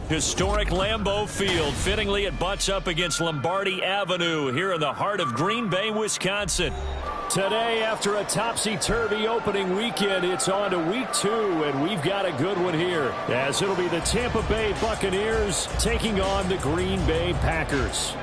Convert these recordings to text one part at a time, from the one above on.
Historic Lambeau Field, fittingly at butts up against Lombardi Avenue here in the heart of Green Bay, Wisconsin. Today, after a topsy-turvy opening weekend, it's on to week 2, and we've got a good one here, as it'll be the Tampa Bay Buccaneers taking on the Green Bay Packers.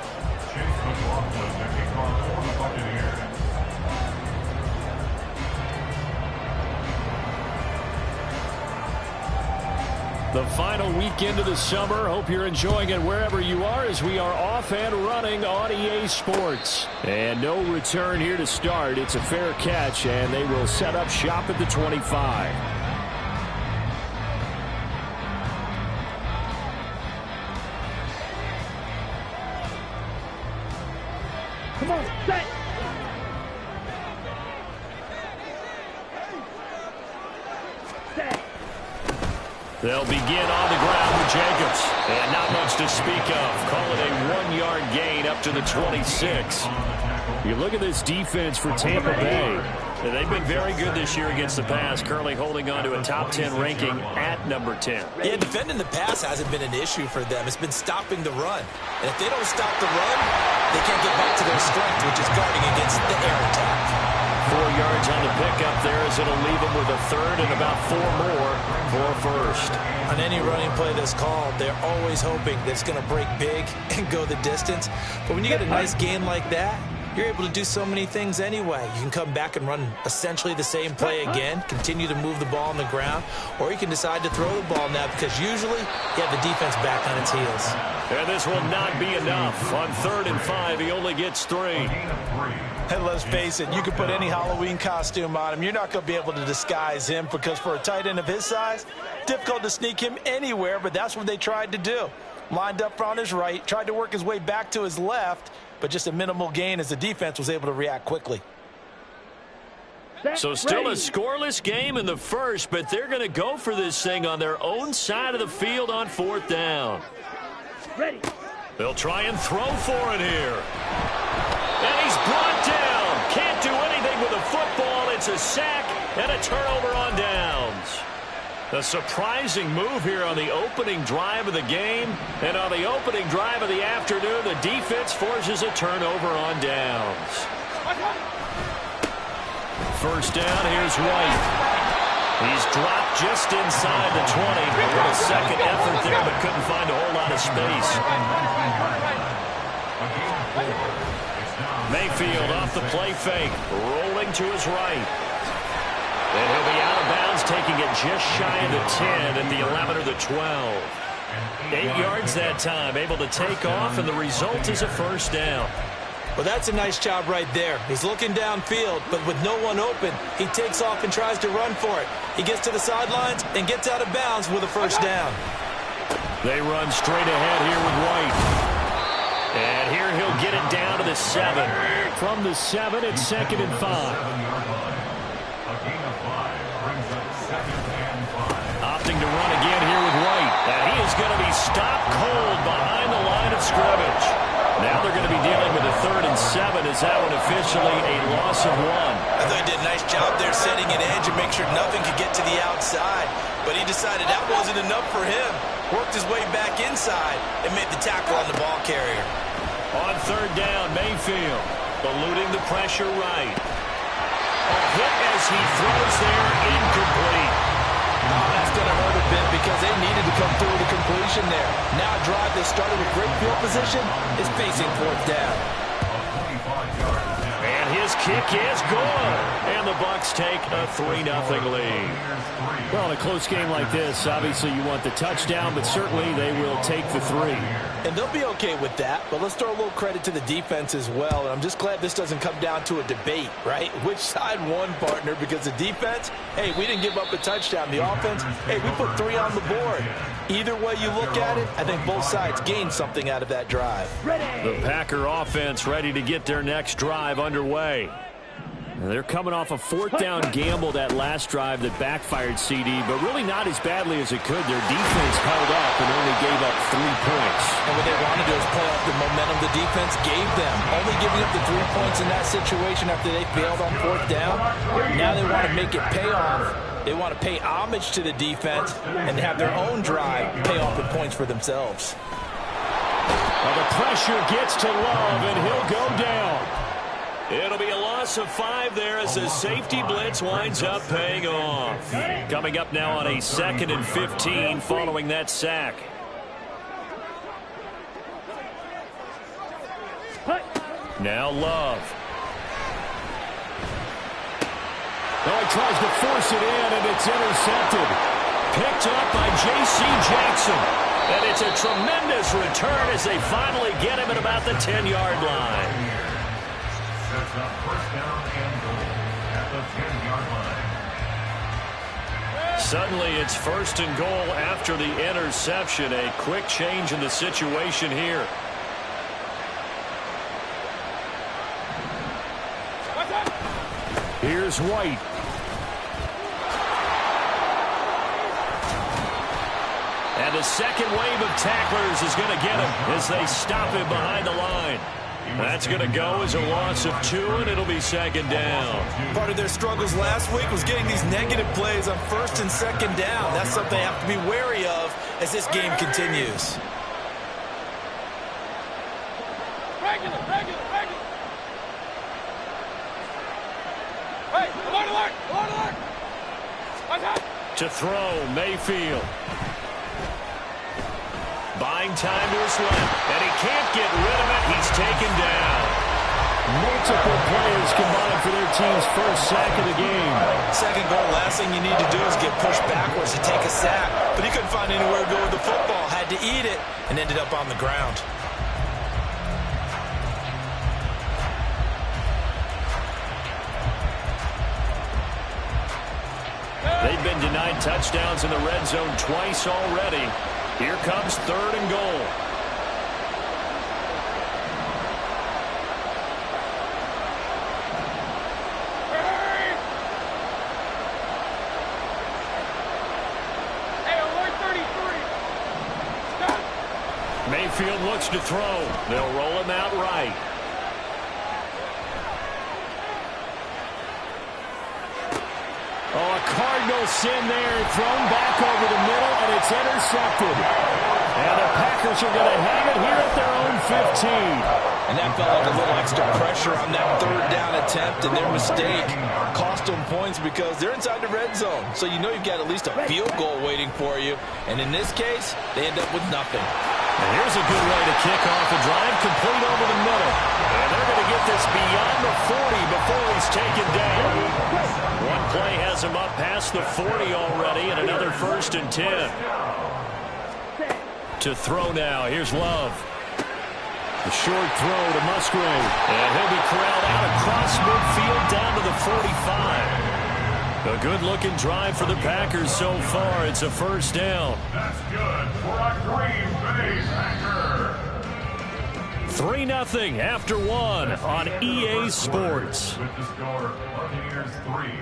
The final weekend of the summer. Hope you're enjoying it wherever you are as we are off and running on EA Sports. And no return here to start. It's a fair catch, and they will set up shop at the 25. Come on, set! They'll begin on the ground with Jacobs. And not much to speak of. Call it a 1-yard gain up to the 26. You look at this defense for Tampa Bay. They've been very good this year against the pass, currently holding on to a top 10 ranking at number 10. Yeah, defending the pass hasn't been an issue for them. It's been stopping the run. And if they don't stop the run, they can't get back to their strength, which is guarding against the air attack. 4 yards on the pickup there as it'll leave them with a third and about 4 more for a first. On any running play that's called, they're always hoping that it's going to break big and go the distance. But when you get a nice gain like that, you're able to do so many things anyway. You can come back and run essentially the same play again, continue to move the ball on the ground, or you can decide to throw the ball now because usually you have the defense back on its heels. And this will not be enough. On 3rd and 5, he only gets 3. And let's face it, you can put any Halloween costume on him. You're not going to be able to disguise him because for a tight end of his size, difficult to sneak him anywhere, but that's what they tried to do. Lined up on his right, tried to work his way back to his left, but just a minimal gain as the defense was able to react quickly. So still a scoreless game in the first, but they're going to go for this thing on their own side of the field on 4th down. Ready. They'll try and throw for it here. And he's brought down. Can't do anything with a football. It's a sack and a turnover on downs. A surprising move here on the opening drive of the game. And on the opening drive of the afternoon, the defense forces a turnover on downs. 1st down, here's White. He's dropped just inside the 20. A little second effort there, but couldn't find a whole lot of space. Mayfield off the play fake, rolling to his right. And he'll be out of bounds, taking it just shy of the 10 at the 11 or the 12. 8 yards that time, able to take off, and the result is a 1st down. Well, that's a nice job right there. He's looking downfield, but with no one open, he takes off and tries to run for it. He gets to the sidelines and gets out of bounds with a 1st down. They run straight ahead here with White. And here he'll get it down to the 7. From the 7, it's 2nd and 5. Opting to run again here with White. And he is going to be stopped cold behind the line of scrimmage. Now they're going to be dealing with a 3rd and 7 as that one officially a loss of 1. I thought he did a nice job there setting an edge and make sure nothing could get to the outside. But he decided that wasn't enough for him. Worked his way back inside and made the tackle on the ball carrier. On 3rd down, Mayfield eluding the pressure right. A hit as he throws there, incomplete. Oh, that's going to hurt a bit because they needed to come through with a completion there. Now a drive that started with great field position is facing 4th down. And his This kick is good. And the Bucs take a 3-0 lead. Well, in a close game like this, obviously you want the touchdown, but certainly they will take the 3. And they'll be okay with that, but let's throw a little credit to the defense as well. And I'm just glad this doesn't come down to a debate, right? Which side won, partner? Because the defense, hey, we didn't give up a touchdown. The offense, hey, we put 3 on the board. Either way you look at it, I think both sides gained something out of that drive. The Packer offense ready to get their next drive underway. They're coming off a 4th down gamble that last drive that backfired, CD, but really not as badly as it could. Their defense held up and only gave up 3 points. And what they want to do is play off the momentum the defense gave them. Only giving up the 3 points in that situation after they failed on 4th down. Now they want to make it pay off. They want to pay homage to the defense and have their own drive pay off with points for themselves. Well, the pressure gets to Love, and he'll go down. It'll be a loss of 5 there as the safety blitz winds up paying off. Coming up now on a 2nd and 15 following that sack. Now Love. Oh, he tries to force it in, and it's intercepted. Picked up by J.C. Jackson. And it's a tremendous return as they finally get him at about the 10-yard line. Suddenly it's 1st and goal after the interception. A quick change in the situation here. Here's White. And the second wave of tacklers is going to get him as they stop him behind the line. That's going to go as a loss of 2, and it'll be 2nd down. Part of their struggles last week was getting these negative plays on 1st and 2nd down. That's something they have to be wary of as this game continues. Regular. Hey, alert. To throw, Mayfield. Buying time to his left, and he can't get rid of it. He's taken down. Multiple players combined for their team's first sack of the game. 2nd goal, last thing you need to do is get pushed backwards to take a sack. But he couldn't find anywhere to go with the football. Had to eat it and ended up on the ground. They've been denied touchdowns in the red zone twice already. Here comes 3rd and goal. Hey, alert 33. Stop. Mayfield looks to throw. They'll roll him out right. Oh, a Cardinal sin there, thrown back over the middle, and it's intercepted. And the Packers are going to have it here at their own 15. And that felt like a little extra pressure on that 3rd down attempt, and their mistake cost them points because they're inside the red zone. So you know you've got at least a field goal waiting for you. And in this case, they end up with nothing. And here's a good way to kick off a drive, complete over the middle. And they're going to get this beyond the 40 before he's taken down. One play has him up past the 40 already, and another 1st and 10. To throw now, here's Love. A short throw to Musgrave. And he'll be corralled out across midfield down to the 45. A good-looking drive for the Packers so far. It's a 1st down. That's good for a Green Bay Packer. 3-0 after 1 on EA Sports. With the score, Buccaneers 3,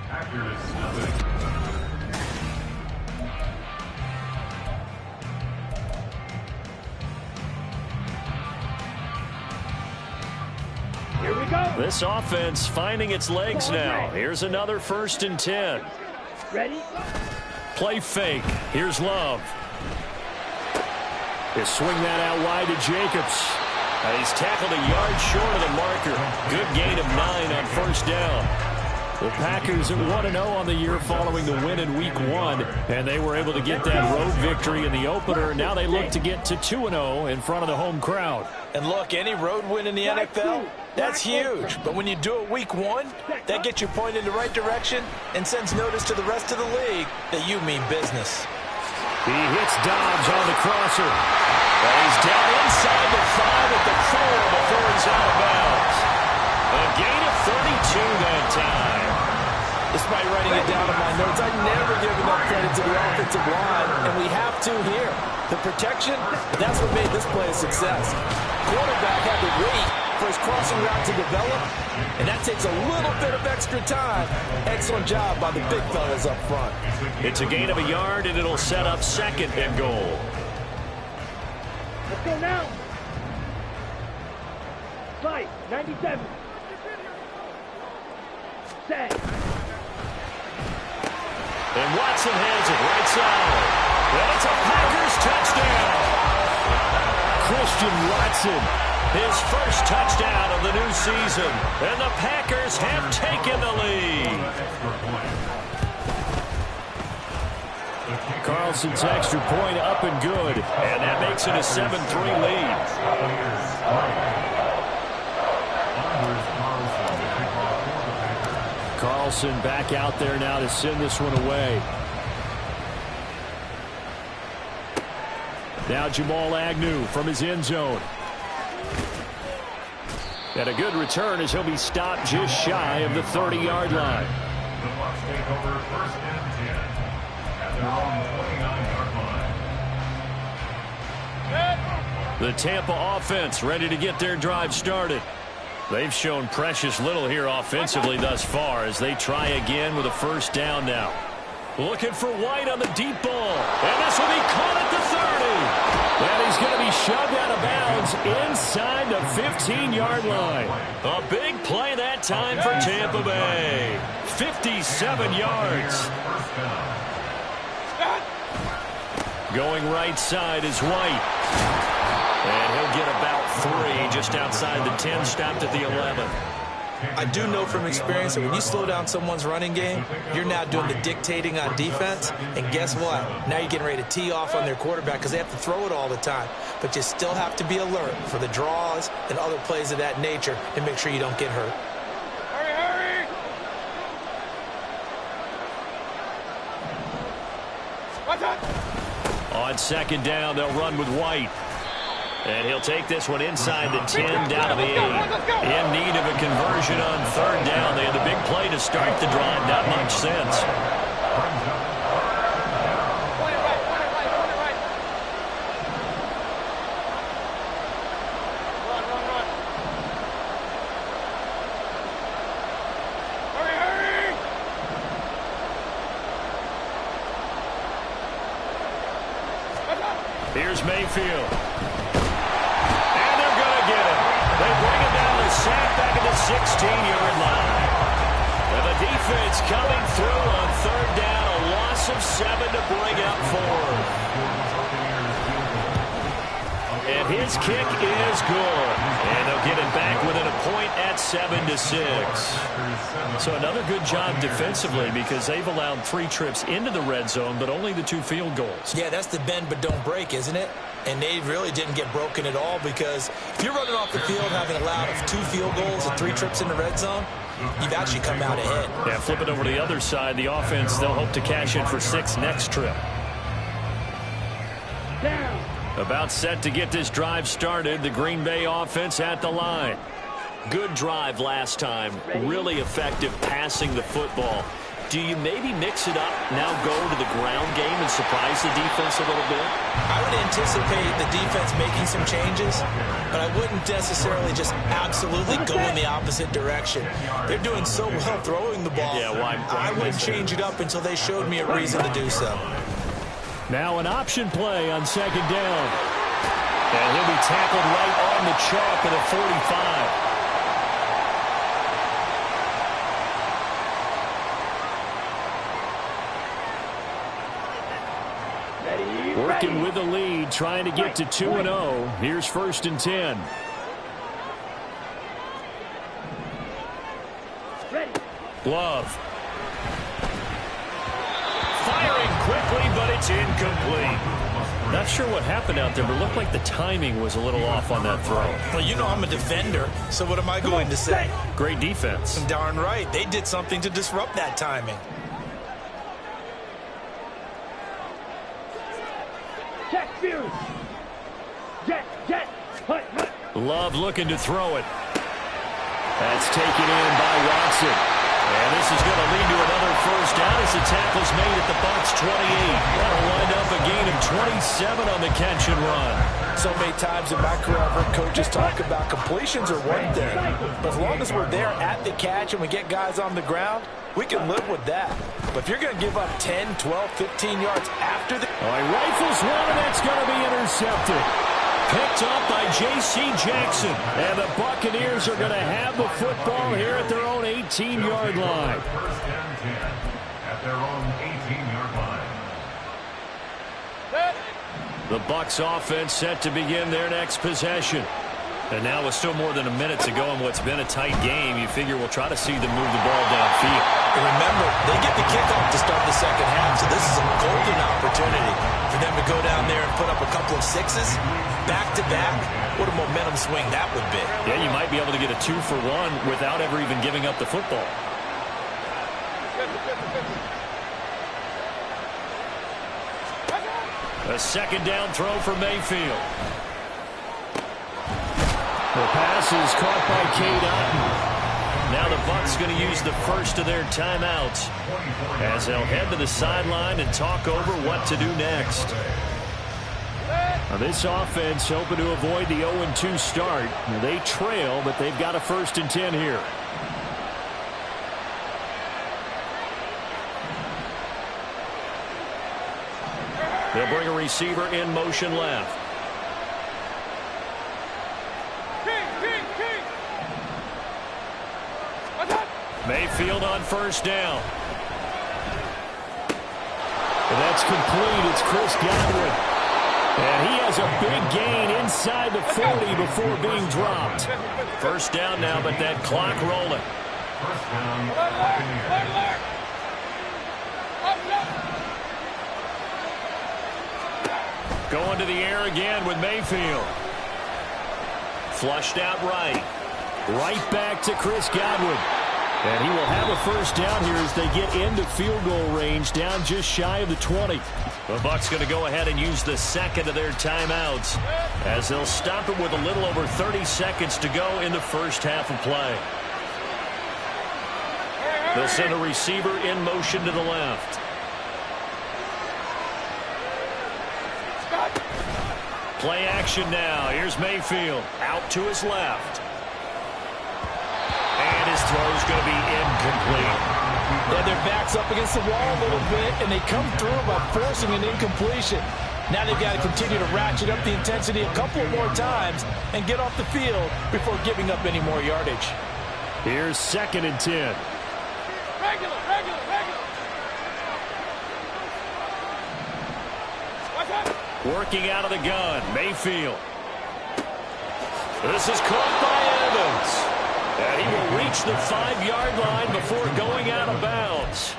Packers 0. Here we go. This offense finding its legs now. Here's another 1st and 10. Ready? Play fake. Here's Love. He'll swing that out wide to Jacobs. And he's tackled a yard short of the marker. Good gain of 9 on 1st down. The Packers at 1-0 on the year following the win in Week 1, and they were able to get that road victory in the opener. Now they look to get to 2-0 in front of the home crowd. And look, any road win in the NFL, that's huge. But when you do it Week 1, that gets you pointed in the right direction and sends notice to the rest of the league that you mean business. He hits Dobbs on the crosser. And he's down inside the 5 at the 4 before he's out of bounds. A gain of 32 that time. Despite writing it down in my notes, I never give enough credit to the offensive line, and we have to here. The protection, that's what made this play a success. Quarterback had to wait for his crossing route to develop, and that takes a little bit of extra time. Excellent job by the big fellas up front. It's a gain of a yard, and it'll set up 2nd and goal. Let's go now. Fight, 97. Set. And Watson has it right side. And it's a Packers touchdown. Christian Watson, His first touchdown of the new season. And the Packers have taken the lead. Carlson's extra point up and good. And that makes it a 7-3 lead. Carlson back out there now to send this one away. Now Jamal Agnew from his end zone. And a good return as he'll be stopped just shy of the 30-yard line. The Bucs take over 1st and 10 at their own 29-yard line. The Tampa offense ready to get their drive started. They've shown precious little here offensively thus far as they try again with a 1st down now. Looking for White on the deep ball. And this will be caught at the 30. And he's going to be shoved out of bounds inside the 15-yard line. A big play that time for Tampa Bay. 57 yards. Going right side is White. And he'll get about 3 just outside the 10, stopped at the 11. I do know from experience that when you slow down someone's running game, you're now doing the dictating on defense. And guess what? Now you're getting ready to tee off on their quarterback because they have to throw it all the time. But you still have to be alert for the draws and other plays of that nature and make sure you don't get hurt. Hurry, hurry! Watch out! On 2nd down, they'll run with White. And he'll take this one inside the 10, down to the 8. In need of a conversion on 3rd down. They had the big play to start the drive. Not much sense. Run, run, run. Hurry, hurry! Watch out! Here's Mayfield. They bring it down to sack back at the 16-yard line. And the defense coming through on 3rd down. A loss of 7 to bring up 4. And his kick is good. And they'll get it back within a point at 7-6. So another good job defensively because they've allowed 3 trips into the red zone, but only the 2 field goals. Yeah, that's the bend but don't break, isn't it? And they really didn't get broken at all because if you're running off the field having allowed 2 field goals and 3 trips in the red zone, you've actually come out ahead. Yeah, flip it over to the other side. The offense, they'll hope to cash in for 6 next trip. Down. About set to get this drive started. The Green Bay offense at the line. Good drive last time. Really effective passing the football. Do you maybe mix it up, now go to the ground game and surprise the defense a little bit? I would anticipate the defense making some changes, but I wouldn't necessarily just absolutely go in the opposite direction. They're doing so well throwing the ball. Yeah, why I wouldn't change it up until they showed me a reason to do so. Now an option play on 2nd down. And he'll be tackled right on the chalk at the 45. Working with the lead, trying to get to 2-0. Here's 1st and 10. Ready. Love. Firing quickly, but it's incomplete. Not sure what happened out there, but it looked like the timing was a little off on that throw. Well, you know I'm a defender, so what am I going to say? Great defense. Darn right. They did something to disrupt that timing. Jet, fuse. Jet. Hut. Love looking to throw it. That's taken in by Watson. And this is going to lead to another first down as the tackle's made at the Bucs 28. That'll wind up a gain of 27 on the catch and run. So many times in my career, I've heard coaches talk about completions are one thing. But as long as we're there at the catch and we get guys on the ground, we can live with that. But if you're going to give up 10, 12, 15 yards after the... He rifles one, and that's going to be intercepted. Picked up by J.C. Jackson. And the Buccaneers are going to have the football here at their own 18-yard line. First and 10 at their own 18-yard line. The Bucs offense set to begin their next possession. And now with still more than a minute to go in what's been a tight game, you figure we'll try to see them move the ball downfield. And remember, they get the kickoff to start the second half, so this is a golden opportunity for them to go down there and put up a couple of sixes back-to-back. What a momentum swing that would be. Yeah, you might be able to get a 2-for-1 without ever even giving up the football. A second down throw for Mayfield. The pass is caught by Cade Otton. Now the Bucs going to use the first of their timeouts as they'll head to the sideline and talk over what to do next. Now this offense hoping to avoid the 0-2 start. They trail, but they've got a 1st and 10 here. They'll bring a receiver in motion left. Mayfield on first down. And that's complete. It's Chris Godwin. And he has a big gain inside the 40 before being dropped. First down now, but that clock rolling. First down, Buccaneers. Going to the air again with Mayfield. Flushed out right. Right back to Chris Godwin. And he will have a first down here as they get into field goal range, down just shy of the 20. The Bucs going to go ahead and use the second of their timeouts as they'll stop it with a little over 30 seconds to go in the first half of play. They'll send a receiver in motion to the left. Play action now. Here's Mayfield out to his left. And his throw's going to be incomplete. Yeah, their back's up against the wall a little bit, and they come through by forcing an incompletion. Now they've got to continue to ratchet up the intensity a couple more times and get off the field before giving up any more yardage. Here's 2nd and 10. Regular. Working out of the gun, Mayfield. This is caught by Evans. And he will reach the 5-yard line before going out of bounds.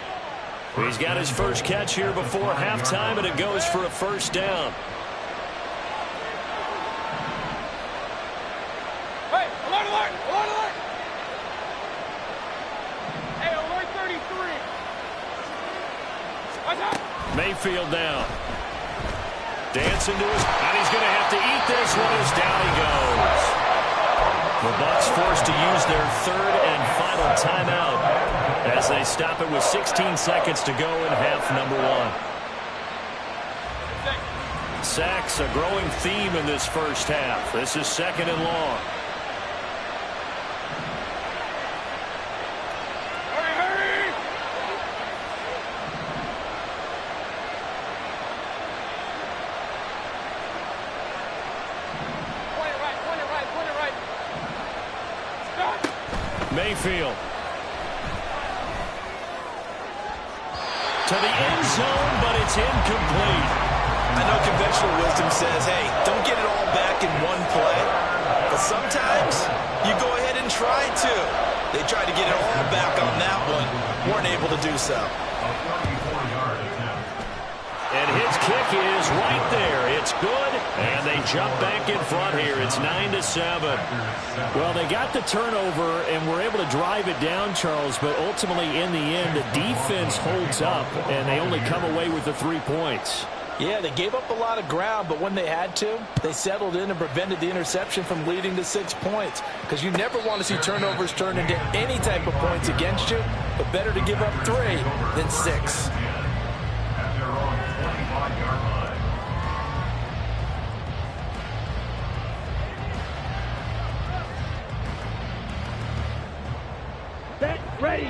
He's got his first catch here before halftime, and it goes for a first down. Hey, alert! Hey, alert 33. Watch out. Mayfield down. Dancing to his, and he's going to have to eat this one as down he goes. The Bucs forced to use their 3rd and final timeout as they stop it with 16 seconds to go in half number 1. Sacks, a growing theme in this first half. This is 2nd and long. Hurry! Point it right. Mayfield. To the end zone, but it's incomplete. I know conventional wisdom says, hey, don't get it all back in one play. But sometimes you go ahead and try to. They tried to get it all back on that one, weren't able to do so. A 34-yard attempt. And his kick is right there. It's good, and they jump back in front here. It's 9-7. Well, they got the turnover and were able to drive it down, Charles, but ultimately in the end, the defense holds up, and they only come away with the 3 points. Yeah, they gave up a lot of ground, but when they had to, they settled in and prevented the interception from leading to 6 points. Because you never want to see turnovers turn into any type of points against you, but better to give up 3 than 6. At their own 25-yard line.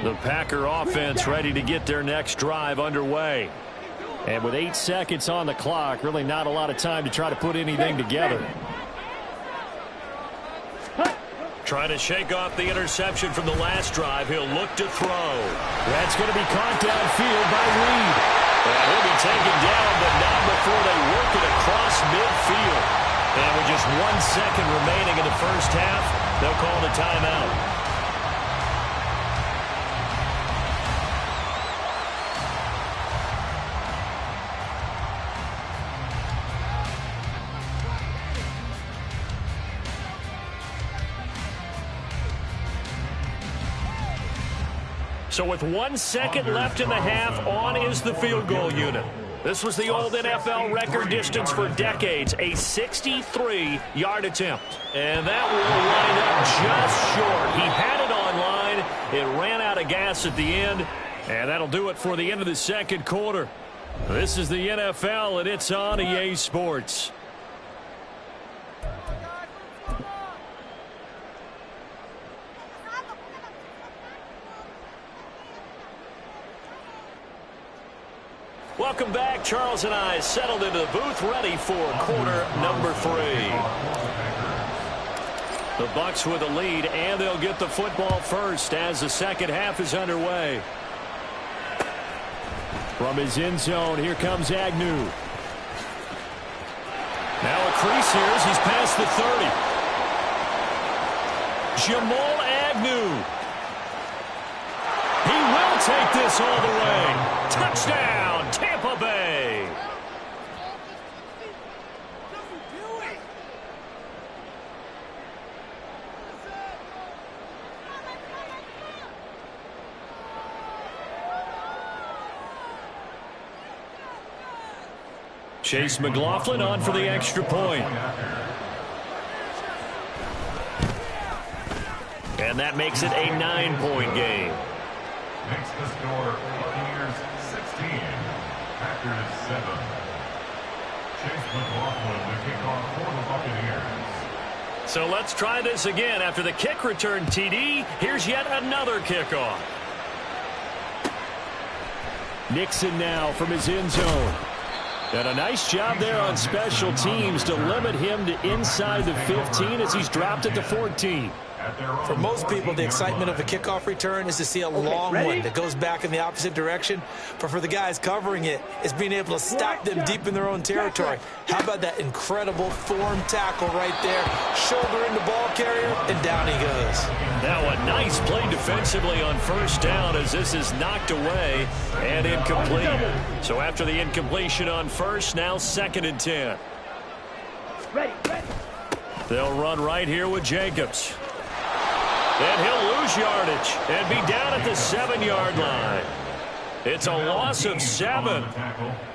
The Packer offense ready to get their next drive underway. And with 8 seconds on the clock, really not a lot of time to try to put anything together. Trying to shake off the interception from the last drive. He'll look to throw. That's going to be caught downfield by Reed. And he'll be taken down, but not before they work it across midfield. And with just 1 second remaining in the first half, they'll call the timeout. So with 1 second left in the half, on is the field goal unit. This was the old NFL record distance for decades, a 63-yard attempt. And that will line up just short. He had it on line. It ran out of gas at the end. And that'll do it for the end of the second quarter. This is the NFL, and it's on EA Sports. Welcome back. Charles and I settled into the booth, ready for quarter number 3. The Bucs with a lead, and they'll get the football first as the second half is underway. From his end zone, here comes Agnew. Now a crease here as he's past the 30. Jamal Agnew. He will take this all the way. Touchdown, Tampa Bay. Chase McLaughlin on for the extra point. And that makes it a 9-point game. Makes the score Buccaneers 16, Packers 7. Chase McLaughlin, the kickoff for the Buccaneers. So let's try this again. After the kick return TD, here's yet another kickoff. Nixon now from his end zone. And a nice job there on special teams to limit him to inside the 15 as he's dropped at the 14. For most people, the excitement of a kickoff return is to see a long one that goes back in the opposite direction. But for the guys covering it, it's being able to stop them deep in their own territory. How about that incredible form tackle right there? Shoulder in the ball carrier, and down he goes. Now a nice play defensively on first down as this is knocked away and incomplete. So after the incompletion on first, now 2nd and 10. They'll run right here with Jacobs. And he'll lose yardage and be down at the 7-yard line. It's a loss of 7.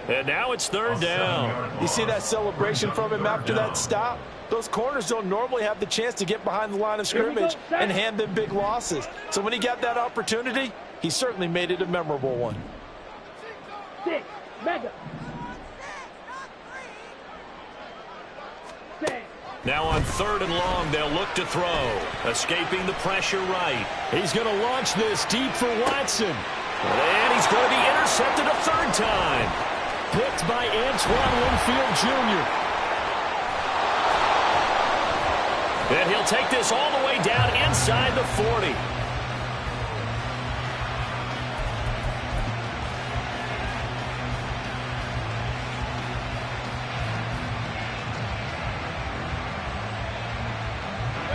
And now it's 3rd down. You see that celebration from him after that stop? Those corners don't normally have the chance to get behind the line of scrimmage and hand them big losses. So when he got that opportunity, he certainly made it a memorable one. Now on 3rd and long, they'll look to throw. Escaping the pressure right. He's going to launch this deep for Watson. And he's going to be intercepted a 3rd time. Picked by Antoine Winfield Jr. And he'll take this all the way down inside the 40.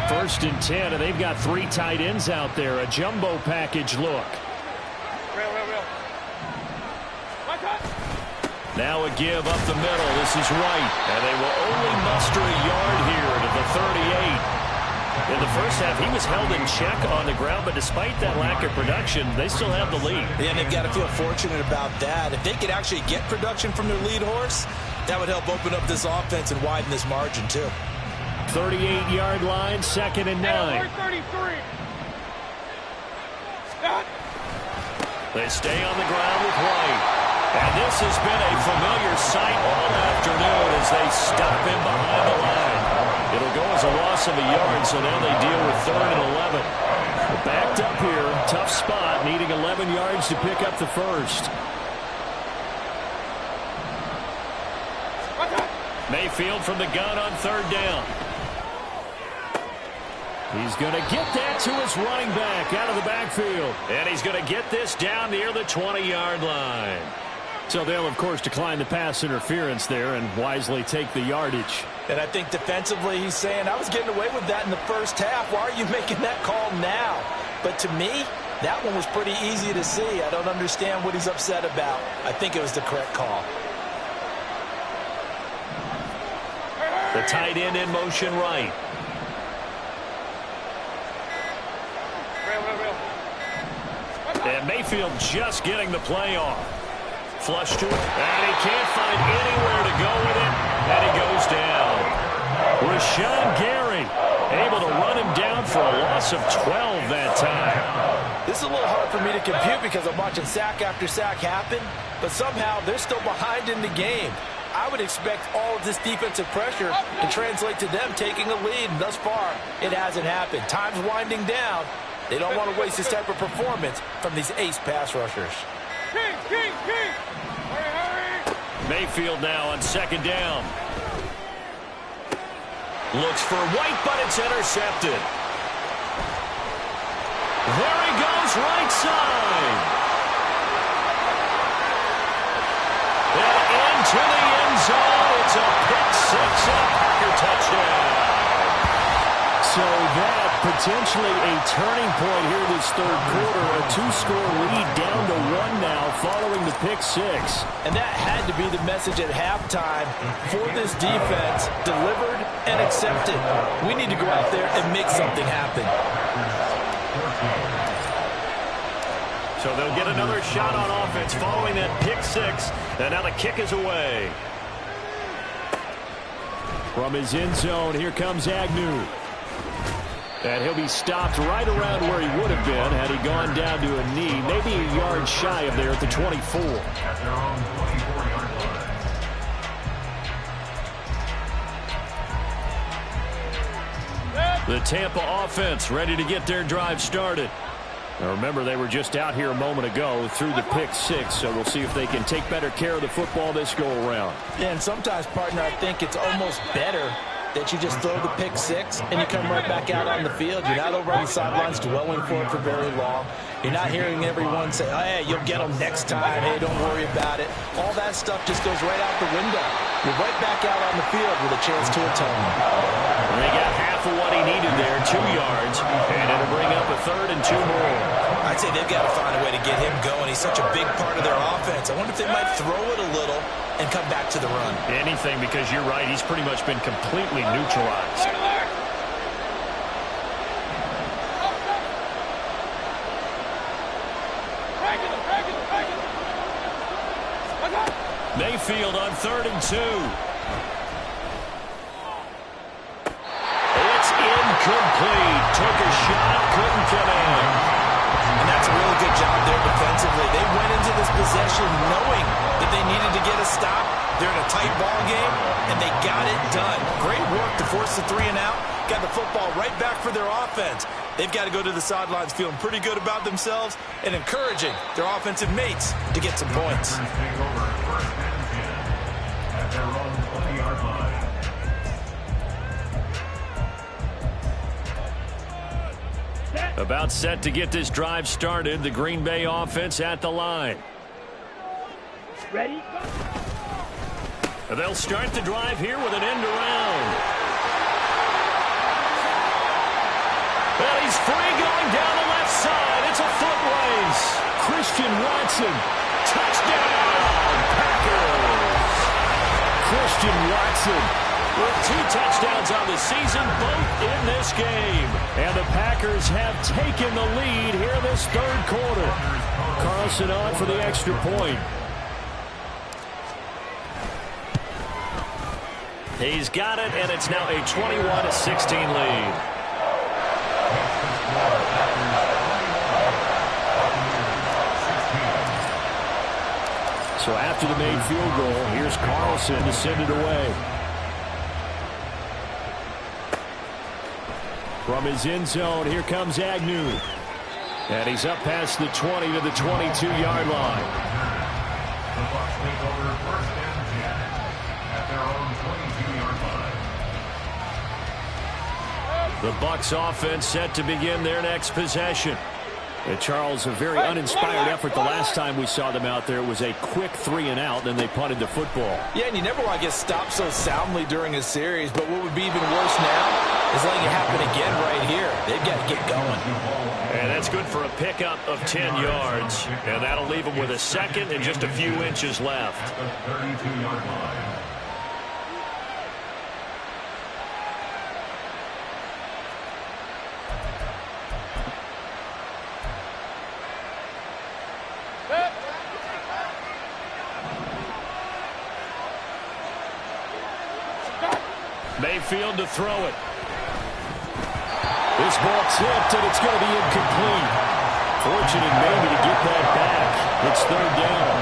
First and 10, and they've got 3 tight ends out there. A jumbo package look. Real. Now a give up the middle. This is right. And they will only muster a yard here to the 38. In the first half, he was held in check on the ground, but despite that lack of production, they still have the lead. Yeah, and they've got to feel fortunate about that. If they could actually get production from their lead horse, that would help open up this offense and widen this margin, too. 38-yard line, 2nd and 9. 33. Stop. They stay on the ground with White. And this has been a familiar sight all afternoon as they stop him behind the line. It'll go as a loss of a yard, so now they deal with 3rd and 11. Backed up here, tough spot, needing 11 yards to pick up the first. Mayfield from the gun on 3rd down. He's going to get that to his running back out of the backfield. And he's going to get this down near the 20-yard line. So they'll, of course, decline the pass interference there and wisely take the yardage. And I think defensively he's saying, I was getting away with that in the first half. Why are you making that call now? But to me, that one was pretty easy to see. I don't understand what he's upset about. I think it was the correct call. The tight end in motion right. And Mayfield just getting the play off. Flush to it, and he can't find anywhere to go with it, and he goes down. Rashawn Gary able to run him down for a loss of 12 that time. This is a little hard for me to compute because I'm watching sack after sack happen, but somehow they're still behind in the game. I would expect all of this defensive pressure to translate to them taking a lead, and thus far, it hasn't happened. Time's winding down. They don't want to waste this type of performance from these ace pass rushers. King. Hurry. Mayfield now on 2nd down. Looks for White, but it's intercepted. There he goes, right side. And into the end zone. It's a pick-6 and a Packer touchdown. So that potentially a turning point here this 3rd quarter. A 2-score lead down to 1 now following the pick-6. And that had to be the message at halftime for this defense. Delivered and accepted. We need to go out there and make something happen. So they'll get another shot on offense following that pick-6. And now the kick is away. From his end zone, here comes Agnew. And he'll be stopped right around where he would have been had he gone down to a knee, maybe a yard shy of there at the 24. At their own 24-yard line. The Tampa offense ready to get their drive started. Now remember, they were just out here a moment ago through the pick-6, so we'll see if they can take better care of the football this go-around. Yeah, and sometimes, partner, I think it's almost better that you just throw the pick-6 and you come right back out on the field. You're not over on the sidelines dwelling for it for very long. You're not hearing everyone say, oh, hey, you'll get them next time. Hey, don't worry about it. All that stuff just goes right out the window. You're right back out on the field with a chance to atone. They got half of what he needed there, 2 yards, and it'll bring up a 3rd and 2 more. I'd say they've got to find a way to get him going. He's such a big part of their offense. I wonder if they might throw it a little and come back to the run. Anything, because you're right, he's pretty much been completely neutralized. Mayfield on 3rd and 2. It's incomplete. Took a shot, couldn't come in. And that's a really good job there defensively. They went into this possession knowing that they needed to get a stop. They're in a tight ball game, and they got it done. Great work to force the 3 and out. Got the football right back for their offense. They've got to go to the sidelines feeling pretty good about themselves and encouraging their offensive mates to get some points. Take over 1st and 10 at their own 20-yard line. About set to get this drive started. The Green Bay offense at the line. Ready? They'll start the drive here with an end around. And he's free going down the left side. It's a foot race. Christian Christian Watson. Touchdown, Packers. Christian Watson with 2 touchdowns on the season, both in this game. And the Packers have taken the lead here this third quarter. Carlson on for the extra point. He's got it, and it's now a 21-16 lead. So after the made field goal, here's Carlson to send it away. From his end zone, here comes Agnew. And he's up past the 20 to the 22-yard line. The Bucs take over first and 10 at their own 22-yard line. The Bucs offense set to begin their next possession. And Charles, a very uninspired effort the last time we saw them out there. It was a quick 3 and out, and then they punted the football. Yeah, and you never want to get stopped so soundly during a series, but what would be even worse now is letting it happen again right here. They've got to get going. And that's good for a pickup of 10 yards. And that'll leave them with a second and just a few inches left. At the 32-yard line. Mayfield to throw it. This ball tipped, and it's going to be incomplete. Fortunate maybe to get that back. It's third down.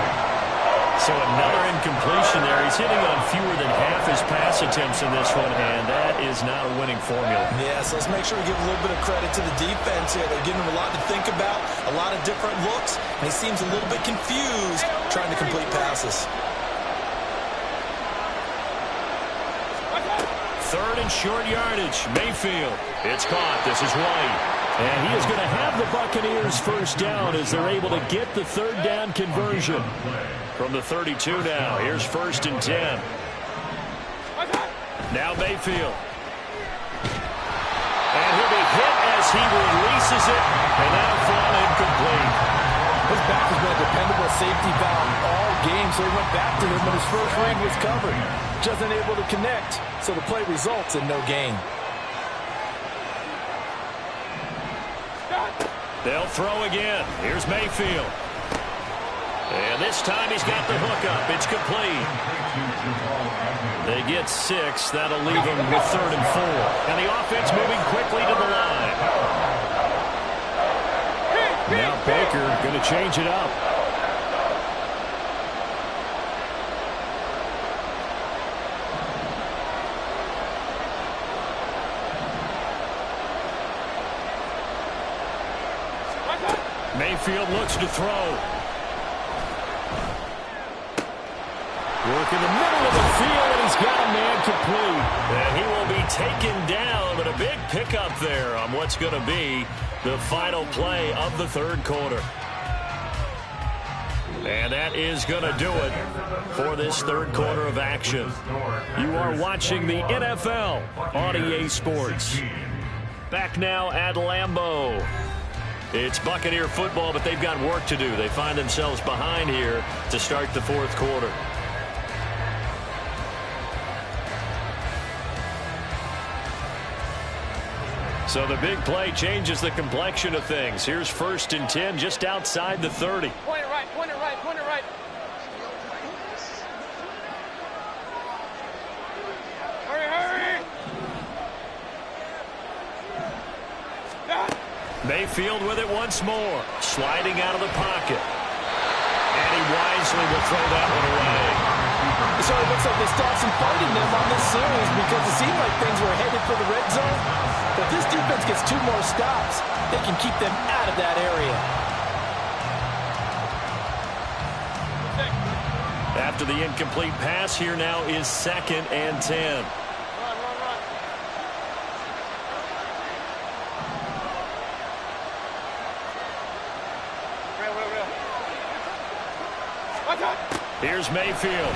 So another incompletion there. He's hitting on fewer than half his pass attempts in this one, and that is not a winning formula. Yeah, so let's make sure we give a little bit of credit to the defense here. They're giving him a lot to think about, a lot of different looks, and he seems a little bit confused trying to complete passes. Third and short yardage. Mayfield. It's caught. This is White. And he is going to have the Buccaneers first down as they're able to get the third down conversion. From the 32 now. Here's first and 10. Now Mayfield. And he'll be hit as he releases it. And that'll fall incomplete. His back has been a dependable safety valve all game, so he went back to him when his first read was covered. Just unable to connect, so the play results in no gain. They'll throw again. Here's Mayfield. And this time he's got the hook up. It's complete. They get 6. That'll leave them with third and 4. And the offense moving quickly to the line. Now Baker going to change it up. Mayfield looks to throw. Work in the middle of the field, and he's got a man complete. And he will be taken down, but a big pickup there on what's going to be the final play of the third quarter. And that is going to do it for this third quarter of action. You are watching the NFL on EA Sports. Back now at Lambeau. It's Buccaneer football, but they've got work to do. They find themselves behind here to start the fourth quarter. So the big play changes the complexion of things. Here's first and 10 just outside the 30. Point it right, point it right, point it right. Hurry, hurry! Mayfield with it once more. Sliding out of the pocket. And he wisely will throw that one away. So it looks like they stopped some fighting them on this series because it seemed like things were headed for the red zone. But this defense gets 2 more stops. They can keep them out of that area. After the incomplete pass, here now is second and 10. Here's Mayfield.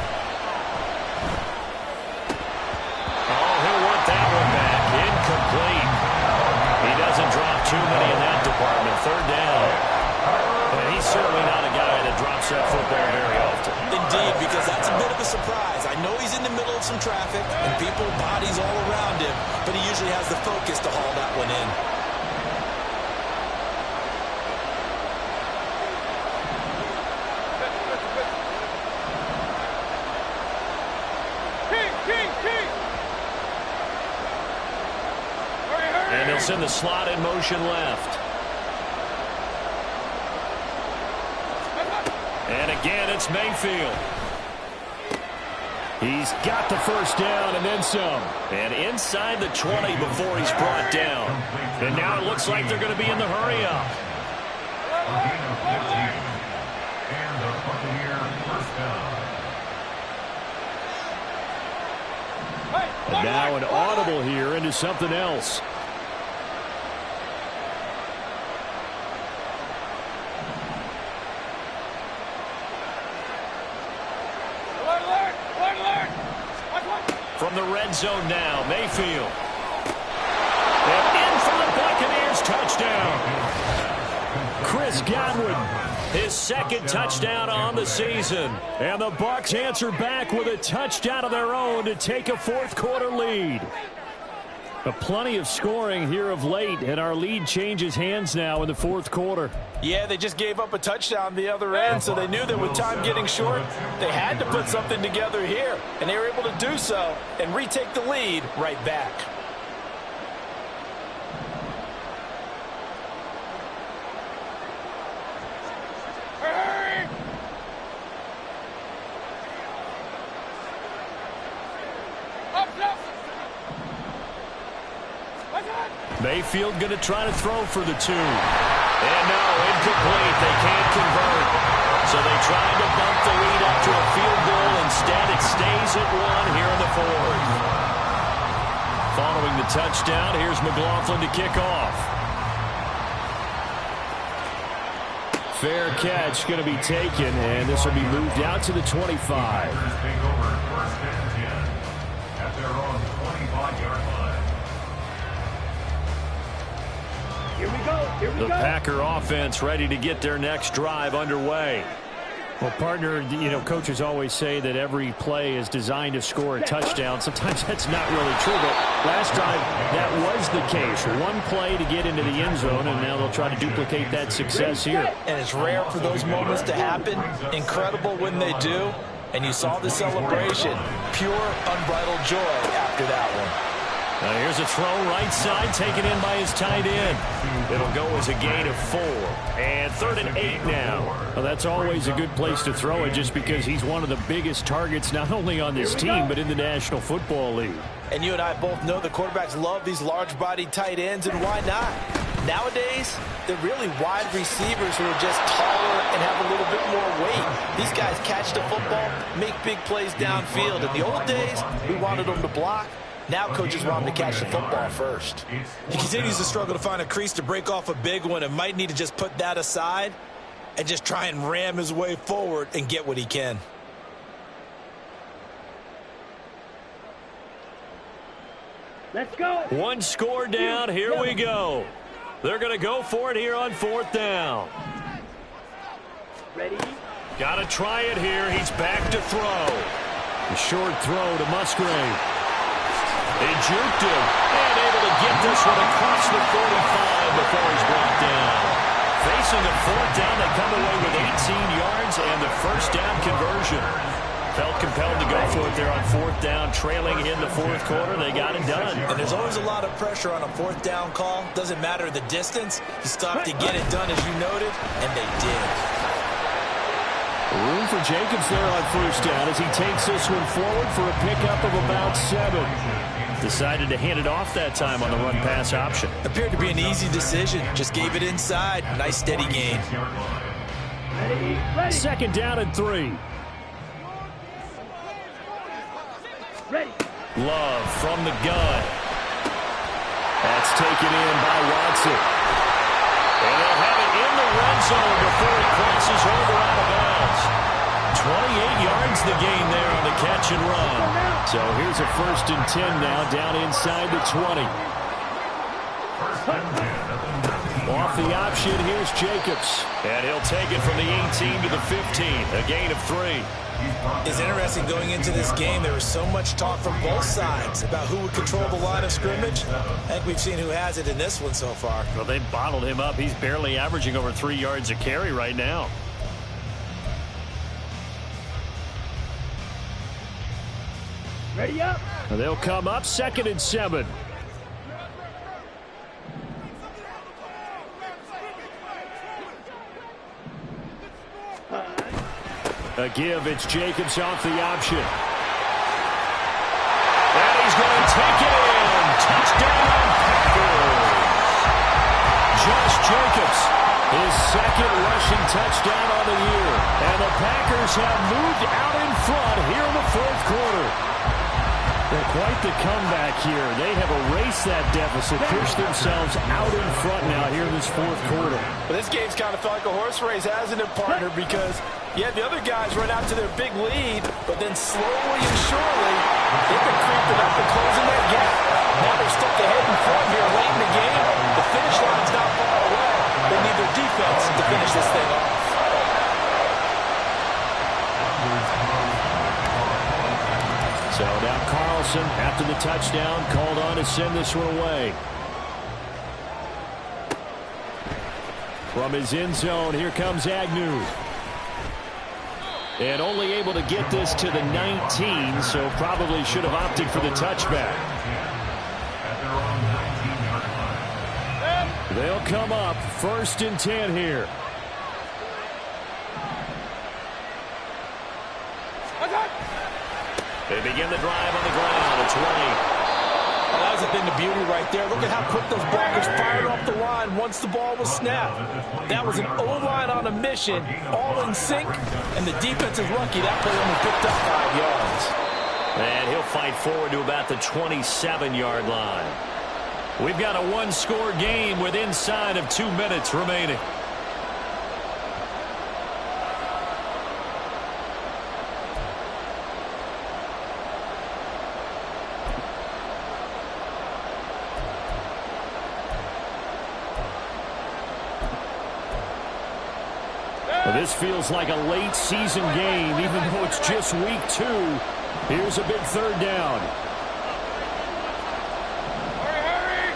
Oh, he'll want that one back. Incomplete. He doesn't drop too many in that department. Third down. And he's certainly not a guy set football very often. Indeed, because that's a bit of a surprise. I know he's in the middle of some traffic and people, bodies all around him, but he usually has the focus to haul that one in. And he'll send the slot in motion left. And again, it's Mayfield. He's got the first down and then some. And inside the 20 before he's brought down. And now it looks like they're going to be in the hurry-up. And the Buccaneer first down. And now an audible here into something else. From the red zone now, Mayfield. And in for the Buccaneers, touchdown. Chris Godwin, his second touchdown on the season. And the Bucs answer back with a touchdown of their own to take a fourth-quarter lead. But plenty of scoring here of late, and our lead changes hands now in the fourth quarter. Yeah, they just gave up a touchdown the other end, so they knew that with time getting short, they had to put something together here. And they were able to do so and retake the lead right back. Mayfield going to try to throw for the 2. And no, incomplete. They can't convert. So they tried to bump the lead up to a field goal. Instead, it stays at 1 here in the fourth. Following the touchdown, here's McLaughlin to kick off. Fair catch going to be taken, and this will be moved out to the 25. Take over first and 10 at their own 25-yard line. The Packer offense ready to get their next drive underway. Well, partner, you know, coaches always say that every play is designed to score a touchdown. Sometimes that's not really true, but last time that was the case. One play to get into the end zone, and now they'll try to duplicate that success here. And it's rare for those moments to happen. Incredible when they do. And you saw the celebration. Pure, unbridled joy after that one. Now here's a throw right side taken in by his tight end. It'll go as a gain of 4. And 3rd and 8 now. Well, that's always a good place to throw it just because he's one of the biggest targets not only on this team but in the National Football League. And you and I both know the quarterbacks love these large-bodied tight ends, and why not? Nowadays, they're really wide receivers who are just taller and have a little bit more weight. These guys catch the football, make big plays downfield. In the old days, we wanted them to block. Now coaches want him to catch the football first. He continues to struggle to find a crease to break off a big one and might need to just put that aside and just try and ram his way forward and get what he can. Let's go. One score down. Here we go. They're going to go for it here on 4th down. Ready? Got to try it here. He's back to throw. A short throw to Musgrave. They juked him and able to get this one across the 45 before he's brought down. Facing a 4th down, they come away with 18 yards and the first down conversion. Felt compelled to go for it there on 4th down, trailing in the 4th quarter. They got it done. And there's always a lot of pressure on a 4th down call. Doesn't matter the distance. You stop to get it done, as you noted, and they did. Room for Jacobs there on 1st down as he takes this one forward for a pickup of about 7. Decided to hand it off that time on the run-pass option. Appeared to be an easy decision. Just gave it inside. Nice steady gain. Ready. 2nd down and 3. Ready. Love from the gun. That's taken in by Watson. And they'll have it in the red zone before he crosses over out of bounds. 28 yards the gain there on the catch and run. So here's a 1st and 10 now down inside the 20. Off the option, here's Jacobs. And he'll take it from the 18 to the 15, a gain of 3. It's interesting going into this game. There was so much talk from both sides about who would control the line of scrimmage. I think we've seen who has it in this one so far. Well, they bottled him up. He's barely averaging over 3 yards a carry right now. Ready up. They'll come up 2nd and 7. A give, it's Jacobs off the option. And he's going to take it in. Touchdown, Packers. Josh Jacobs, his 2nd rushing touchdown on the year. And the Packers have moved out in front here in the 4th quarter. Well, quite the comeback here. They have erased that deficit, pushed themselves out in front now here in this 4th quarter. But this game's kind of felt like a horse race, hasn't it, partner? Because, yeah, the other guys run out to their big lead, but then slowly and surely, they've been creeping up and closing that gap. Now they're stuck ahead in front here late in the game. The finish line's not far away. They need their defense to finish this thing off. So now Carlson, after the touchdown, called on to send this one away. From his end zone, here comes Agnew. And only able to get this to the 19, so probably should have opted for the touchback. They'll come up 1st and 10 here. They begin the drive on the ground. It's White. Well, that was a thing of beauty right there. Look at how quick those blockers fired off the line once the ball was snapped. That was an O-line on a mission, all in sync, and the defense is lucky that play only picked up 5 yards. And he'll fight forward to about the 27-yard line. We've got a one-score game with inside of 2 minutes remaining. This feels like a late season game, even though it's just week 2. Here's a big 3rd down. Hurry!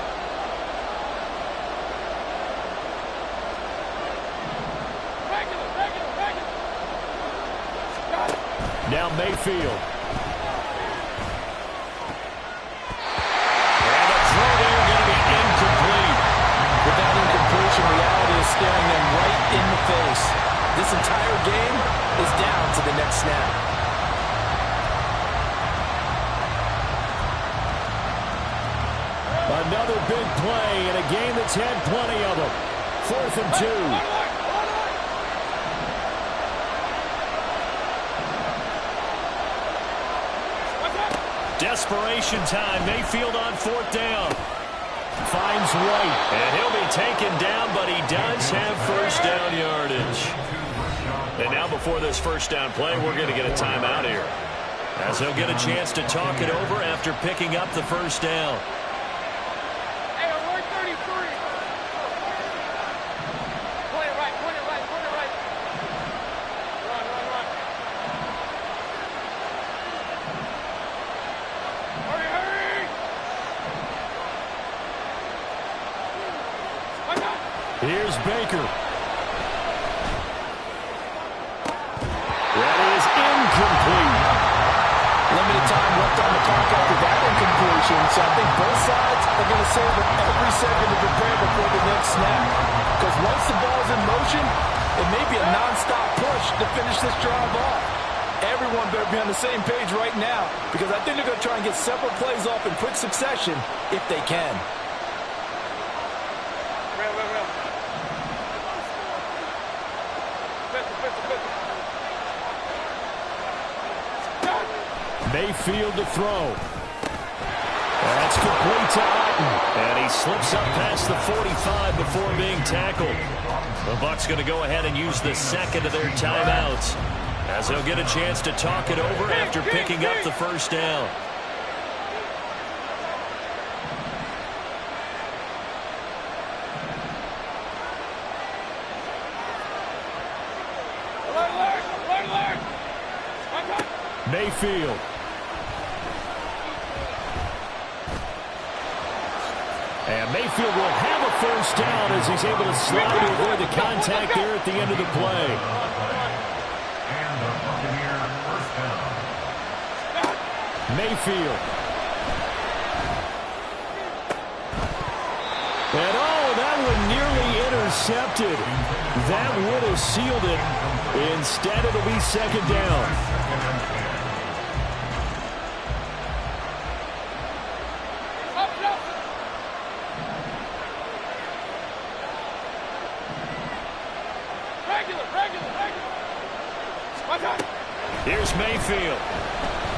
Regular. Now Mayfield. And the throw there going to be incomplete. With that incompletion, reality is staring them right in the face. This entire game is down to the next snap. Another big play in a game that's had plenty of them. 4th and 2. Desperation time. Mayfield on 4th down. Finds White. And he'll be taken down, but he does have first down yardage. And now before this first down play, we're going to get a timeout here, as he'll get a chance to talk it over after picking up the first down. Hey, we're 33. Point it right. Run. Hurry! Here's Baker. That is incomplete. Limited time left on the clock after that incompletion, so I think both sides are going to save every second to prepare before the next snap. Because once the ball's in motion, it may be a non-stop push to finish this drive off. Everyone better be on the same page right now, because I think they're going to try and get several plays off in quick succession if they can. Mayfield to throw. That's complete to Otten. And he slips up past the 45 before being tackled. The Bucs going to go ahead and use the 2nd of their timeouts, as they'll get a chance to talk it over after picking up the first down. Mayfield. And Mayfield will have a first down as he's able to slide to avoid the contact there at the end of the play. And the Buccaneers first down. Mayfield. And oh, that one nearly intercepted. That would have sealed it. Instead, it'll be second down. Here's Mayfield.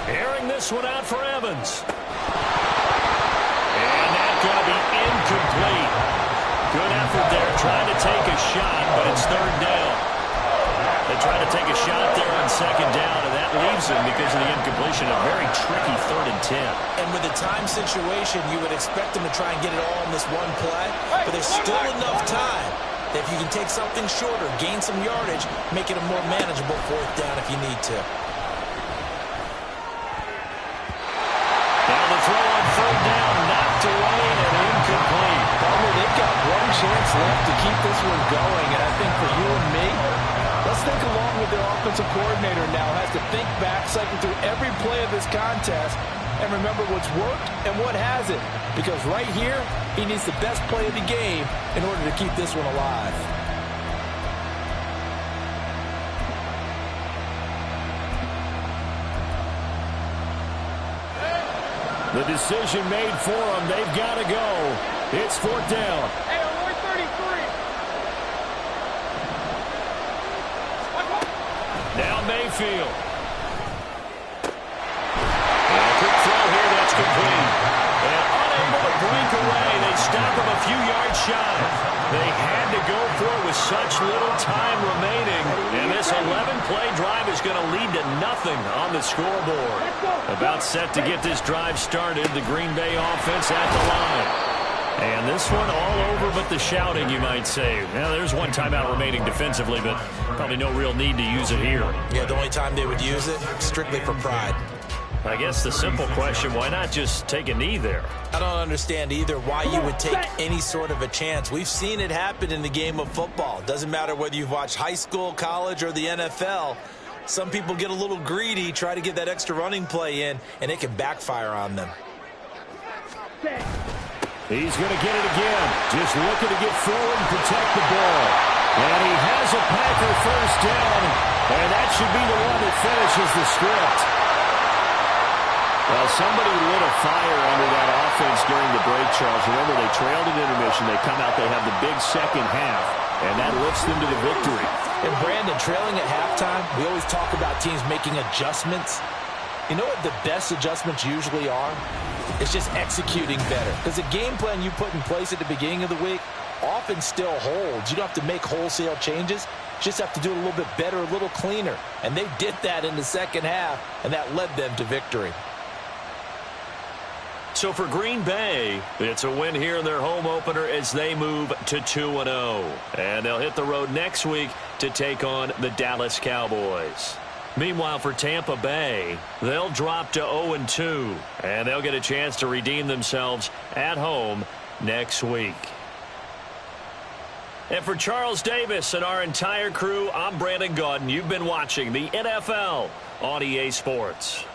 Airing this one out for Evans. And that's going to be incomplete. Good effort there trying to take a shot, but it's third down. They try to take a shot there on second down, and that leaves them because of the incompletion. A very tricky 3rd and 10. And with the time situation, you would expect them to try and get it all in this one play, but there's still enough time that if you can take something shorter, gain some yardage, make it a more manageable 4th down if you need to. Now the throw on 3rd down, knocked away and incomplete. They've got one chance left to keep this one going, and I think for you and me, let's think along with their offensive coordinator now. Has to think back, cycle through every play of this contest, and remember what's worked and what hasn't. Because right here, he needs the best play of the game in order to keep this one alive. The decision made for them. They've got to go. It's 4th down. Hey, we're 33. Now Mayfield. And a quick throw here that's complete. And unable to break away. They stop him a few yards shy. They had to go for it with such little time remaining. And this 11-play drive is going to lead to nothing on the scoreboard. About set to get this drive started. The Green Bay offense at the line. And this one all over but the shouting, you might say. Now, there's one timeout remaining defensively, but probably no real need to use it here. Yeah, the only time they would use it, strictly for pride. I guess the simple question, why not just take a knee there? I don't understand either why you would take any sort of a chance. We've seen it happen in the game of football. It doesn't matter whether you've watched high school, college, or the NFL. Some people get a little greedy, try to get that extra running play in, and it can backfire on them. He's going to get it again. Just looking to get forward and protect the ball. And he has a Packer first down. And that should be the one that finishes the script. Well, somebody lit a fire under that offense during the break, Charles. Remember, they trailed at intermission. They come out, they have the big second half. And that lifts them to the victory. And Brandon, trailing at halftime, we always talk about teams making adjustments. You know what the best adjustments usually are? It's just executing better. Because the game plan you put in place at the beginning of the week often still holds. You don't have to make wholesale changes. You just have to do it a little bit better, a little cleaner. And they did that in the second half, and that led them to victory. So for Green Bay, it's a win here in their home opener as they move to 2-0. And they'll hit the road next week to take on the Dallas Cowboys. Meanwhile, for Tampa Bay, they'll drop to 0-2, and they'll get a chance to redeem themselves at home next week. And for Charles Davis and our entire crew, I'm Brandon Gaudin. You've been watching the NFL on EA Sports.